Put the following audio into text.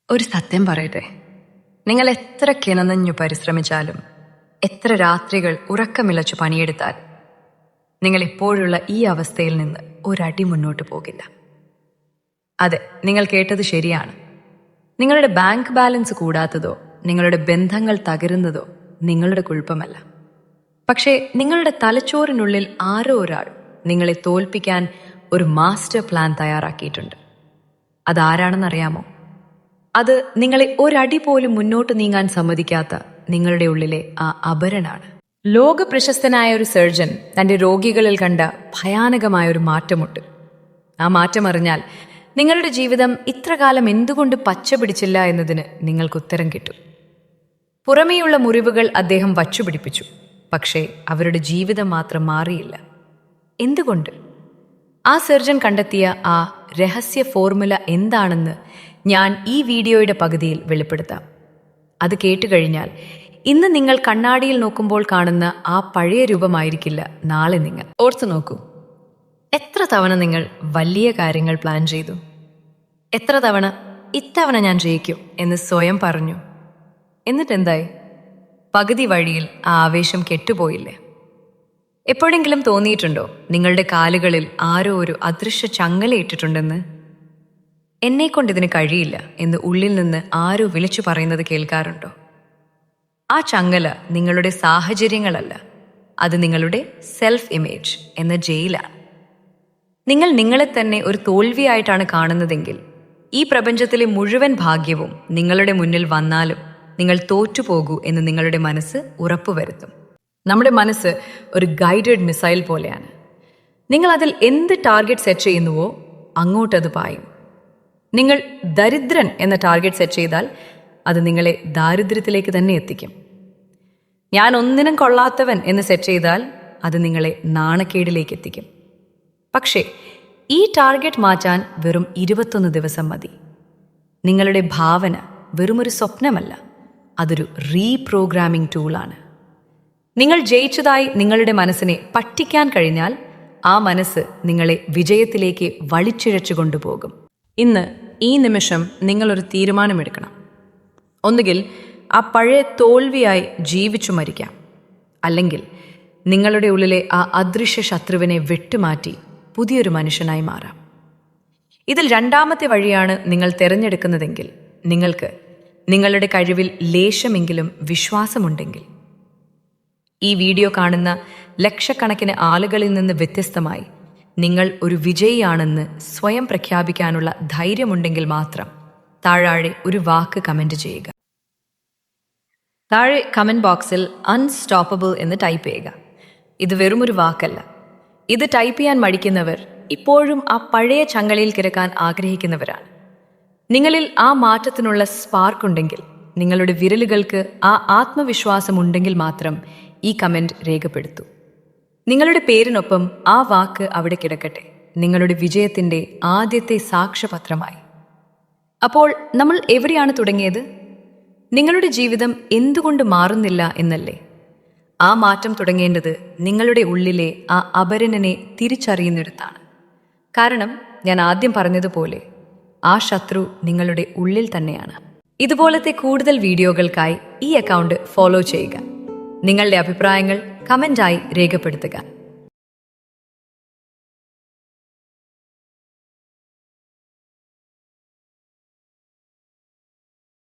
ഒരു സത്യം പറയട്ടെ, നിങ്ങൾ എത്ര കിണനഞ്ഞു പരിശ്രമിച്ചാലും, എത്ര രാത്രികൾ ഉറക്കമിളച്ചു പണിയെടുത്താൽ നിങ്ങൾ ഇപ്പോഴുള്ള ഈ അവസ്ഥയിൽ നിന്ന് ഒരടി മുന്നോട്ട് പോകില്ല. അതെ, നിങ്ങൾ കേട്ടത് ശരിയാണ്. നിങ്ങളുടെ ബാങ്ക് ബാലൻസ് കൂടാത്തതോ നിങ്ങളുടെ ബന്ധങ്ങൾ തകരുന്നതോ നിങ്ങളുടെ കുഴപ്പമല്ല. പക്ഷേ നിങ്ങളുടെ തലച്ചോറിനുള്ളിൽ ആരോ ഒരാൾ നിങ്ങളെ തോൽപ്പിക്കാൻ ഒരു മാസ്റ്റർ പ്ലാൻ തയ്യാറാക്കിയിട്ടുണ്ട്. അതാരാണെന്നറിയാമോ? അത് നിങ്ങളെ ഒരടി പോലും മുന്നോട്ട് നീങ്ങാൻ സമ്മതിക്കാത്ത നിങ്ങളുടെ ഉള്ളിലെ ആ അപരനാണ്. ലോക പ്രശസ്തനായ ഒരു സർജൻ തൻ്റെ രോഗികളിൽ കണ്ട ഭയാനകമായൊരു മാറ്റമുണ്ട്. ആ മാറ്റം അറിഞ്ഞാൽ നിങ്ങളുടെ ജീവിതം ഇത്രകാലം എന്തുകൊണ്ട് പച്ച പിടിച്ചില്ല എന്നതിന് നിങ്ങൾക്ക് ഉത്തരം കിട്ടും. പുറമേയുള്ള മുറിവുകൾ അദ്ദേഹം വച്ചുപിടിപ്പിച്ചു, പക്ഷേ അവരുടെ ജീവിതം മാത്രം മാറിയില്ല. എന്തുകൊണ്ട്? ആ സർജൻ കണ്ടെത്തിയ ആ രഹസ്യ ഫോർമുല എന്താണെന്ന് ഞാൻ ഈ വീഡിയോയുടെ പകുതിയിൽ വെളിപ്പെടുത്താം. അത് കേട്ടുകഴിഞ്ഞാൽ ഇന്ന് നിങ്ങൾ കണ്ണാടിയിൽ നോക്കുമ്പോൾ കാണുന്ന ആ പഴയ രൂപമായിരിക്കില്ല നാളെ നിങ്ങൾ. ഓർത്തു നോക്കൂ, എത്ര തവണ നിങ്ങൾ വലിയ കാര്യങ്ങൾ പ്ലാൻ ചെയ്തു? എത്ര തവണ ഇത്തവണ ഞാൻ ജയിക്കും എന്ന് സ്വയം പറഞ്ഞു? എന്നിട്ടെന്തായി? പകുതി വഴിയിൽ ആ ആവേശം കെട്ടുപോയില്ലേ? എപ്പോഴെങ്കിലും തോന്നിയിട്ടുണ്ടോ നിങ്ങളുടെ കാലുകളിൽ ആരോ ഒരു അദൃശ്യ ചങ്ങലയിട്ടിട്ടുണ്ടെന്ന്? എന്നെക്കൊണ്ടിതിന് കഴിയില്ല എന്ന് ഉള്ളിൽ നിന്ന് ആരോ വിളിച്ചു പറയുന്നത് കേൾക്കാറുണ്ടോ? ആ ചങ്ങല നിങ്ങളുടെ സാഹചര്യങ്ങളല്ല, അത് നിങ്ങളുടെ സെൽഫ് ഇമേജ് എന്ന ജയിലാണ്. നിങ്ങൾ നിങ്ങളെ തന്നെ ഒരു തോൽവിയായിട്ടാണ് കാണുന്നതെങ്കിൽ ഈ പ്രപഞ്ചത്തിലെ മുഴുവൻ ഭാഗ്യവും നിങ്ങളുടെ മുന്നിൽ വന്നാലും നിങ്ങൾ തോറ്റുപോകൂ എന്ന് നിങ്ങളുടെ മനസ്സ് ഉറപ്പുവരുത്തും. നമ്മുടെ മനസ്സ് ഒരു ഗൈഡഡ് മിസൈൽ പോലെയാണ്. നിങ്ങൾ അതിൽ എന്ത് ടാർഗറ്റ് സെറ്റ് ചെയ്യുന്നുവോ അങ്ങോട്ടത് പായും. നിങ്ങൾ ദരിദ്രൻ എന്ന ടാർഗറ്റ് സെറ്റ് ചെയ്താൽ അത് നിങ്ങളെ ദാരിദ്ര്യത്തിലേക്ക് തന്നെ എത്തിക്കും. ഞാൻ ഒന്നിനും കൊള്ളാത്തവൻ എന്ന് സെറ്റ് ചെയ്താൽ അത് നിങ്ങളെ നാണക്കേടിലേക്ക് എത്തിക്കും. പക്ഷേ ഈ ടാർഗറ്റ് മാറ്റാൻ വെറും 21 ദിവസം മതി. നിങ്ങളുടെ ഭാവന വെറുമൊരു സ്വപ്നമല്ല, അതൊരു റീപ്രോഗ്രാമിംഗ് ടൂളാണ്. നിങ്ങൾ ജയിച്ചതായി നിങ്ങളുടെ മനസ്സിനെ പറ്റിക്കാൻ കഴിഞ്ഞാൽ ആ മനസ്സ് നിങ്ങളെ വിജയത്തിലേക്ക് വലിച്ചിഴച്ചു കൊണ്ടുപോകും. ഇന്ന് ഈ നിമിഷം നിങ്ങളൊരു തീരുമാനമെടുക്കണം. ഒന്നുകിൽ ആ പഴയ തോൽവിയായി ജീവിച്ചു മരിക്കാം, അല്ലെങ്കിൽ നിങ്ങളുടെ ഉള്ളിലെ ആ അദൃശ്യ ശത്രുവിനെ വെട്ടുമാറ്റി പുതിയൊരു മനുഷ്യനായി മാറാം. ഇതിൽ രണ്ടാമത്തെ വഴിയാണ് നിങ്ങൾ തിരഞ്ഞെടുക്കുന്നതെങ്കിൽ, നിങ്ങൾക്ക് നിങ്ങളുടെ കഴിവിൽ ലേശമെങ്കിലും വിശ്വാസമുണ്ടെങ്കിൽ, ഈ വീഡിയോ കാണുന്ന ലക്ഷക്കണക്കിന് ആളുകളിൽ നിന്ന് വ്യത്യസ്തമായി നിങ്ങൾ ഒരു വിജയിയാണെന്ന് സ്വയം പ്രഖ്യാപിക്കാനുള്ള ധൈര്യമുണ്ടെങ്കിൽ മാത്രം താഴെ ഒരു വാക്ക് കമൻറ്റ് ചെയ്യുക. താഴെ കമൻറ്റ് ബോക്സിൽ അൺസ്റ്റോപ്പബിൾ എന്ന് ടൈപ്പ് ചെയ്യുക. ഇത് വെറുമൊരു വാക്കല്ല. ഇത് ടൈപ്പ് ചെയ്യാൻ മടിക്കുന്നവർ ഇപ്പോഴും ആ പഴയ ചങ്ങലയിൽ കിടക്കാൻ ആഗ്രഹിക്കുന്നവരാണ്. നിങ്ങളിൽ ആ മാറ്റത്തിനുള്ള സ്പാർക്ക് ഉണ്ടെങ്കിൽ, നിങ്ങളുടെ വിരലുകൾക്ക് ആ ആത്മവിശ്വാസമുണ്ടെങ്കിൽ മാത്രം ഈ കമൻറ്റ് രേഖപ്പെടുത്തൂ. നിങ്ങളുടെ പേരിനൊപ്പം ആ വാക്ക് അവിടെ കിടക്കട്ടെ, നിങ്ങളുടെ വിജയത്തിൻ്റെ ആദ്യത്തെ സാക്ഷ്യപത്രമായി. അപ്പോൾ നമ്മൾ എവിടെയാണ് തുടങ്ങിയത്? നിങ്ങളുടെ ജീവിതം എന്തുകൊണ്ട് മാറുന്നില്ല എന്നല്ലേ? ആ മാറ്റം തുടങ്ങേണ്ടത് നിങ്ങളുടെ ഉള്ളിലെ ആ അപരനെ തിരിച്ചറിയുന്നിടത്താണ്. കാരണം ഞാൻ ആദ്യം പറഞ്ഞതുപോലെ ആ ശത്രു നിങ്ങളുടെ ഉള്ളിൽ തന്നെയാണ്. ഇതുപോലത്തെ കൂടുതൽ വീഡിയോകൾക്കായി ഈ അക്കൗണ്ട് ഫോളോ ചെയ്യുക. നിങ്ങളുടെ അഭിപ്രായങ്ങൾ കമൻ്റായി രേഖപ്പെടുത്തുക.